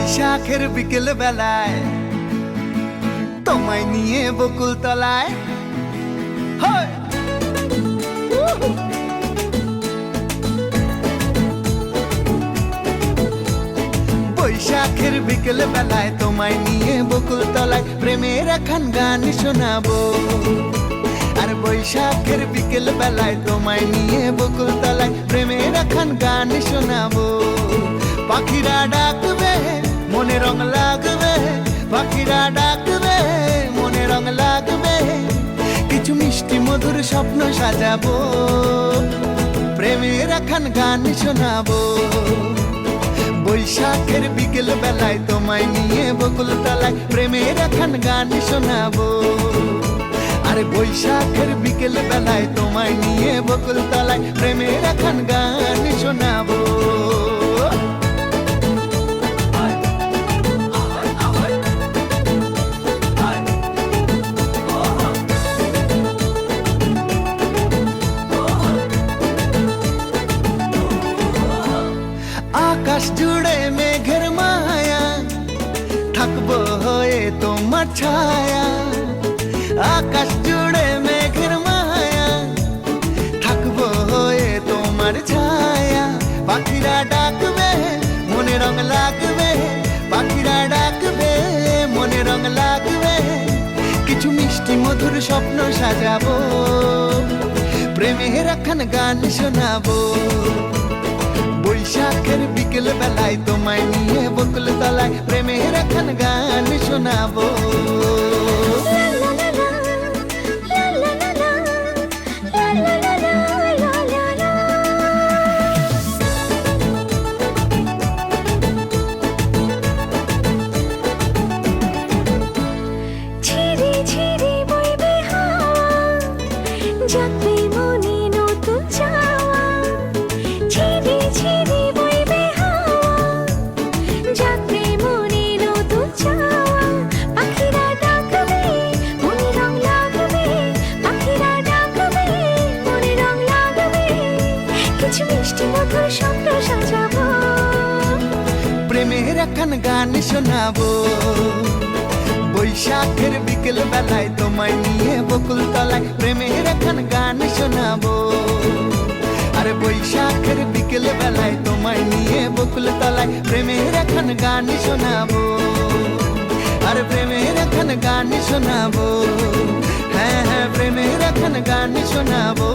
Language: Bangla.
বৈশাখের বিকেল বেলায় তোমায় নিয়ে বকুল তলায় বৈশাখের বিকেল বেলায় তোমায় নিয়ে বকুল তলায় প্রেমের এখন গান শোনাবো। আর বৈশাখের বিকেল বেলায় তোমায় নিয়ে বকুল তলায় প্রেমের এখন গান শোনাবো। পাখিরা ডাকবে মনে রং লাগবে, পাখিরা ডাকবে মনে রং লাগবে, কিছু মিষ্টি মধুর স্বপ্ন সাজাবো, প্রেমের এখন গান শোনাবো। বৈশাখের বিকেল বেলায় তোমায় নিয়ে বকুল তলায় প্রেমের এখন গান শোনাবো। আরে বৈশাখের বিকেল বেলায় তোমায় নিয়ে বকুল তলায় প্রেমের এখন গান শোনাবো। আকাশ জুড়ে মেঘের মায়া, থাকবো হয়ে তোমার ছায়া। আকাশ জুড়ে মেঘের মায়া, থাকবো হয়ে তোমার ছায়া। পাখিরা ডাকবে মনে রং লাগবে, পাখিরা ডাকবে মনে রং লাগবে, কিছু মিষ্টি মধুর স্বপ্ন সাজাবো, প্রেমের এখন গান শোনাবো। বৈশাখের বিকেল বেলায় তোমায় নিয়ে বকুল তলায় প্রেমের এখন গান শোনাবো। প্রেমের এখন গান শোনাবো। বৈশাখের বিকেল বেলায় তোমায় নিয়ে বকুল তলায় প্রেমের এখন গান শোনাবো। আরে বৈশাখের বিকেল বেলায় তোমায় নিয়ে বকুল তলায় প্রেমের এখন গান শোনাবো। আরে প্রেমের এখন গান শোনাবো, হ্যাঁ হ্যাঁ প্রেমের এখন গান শোনাবো।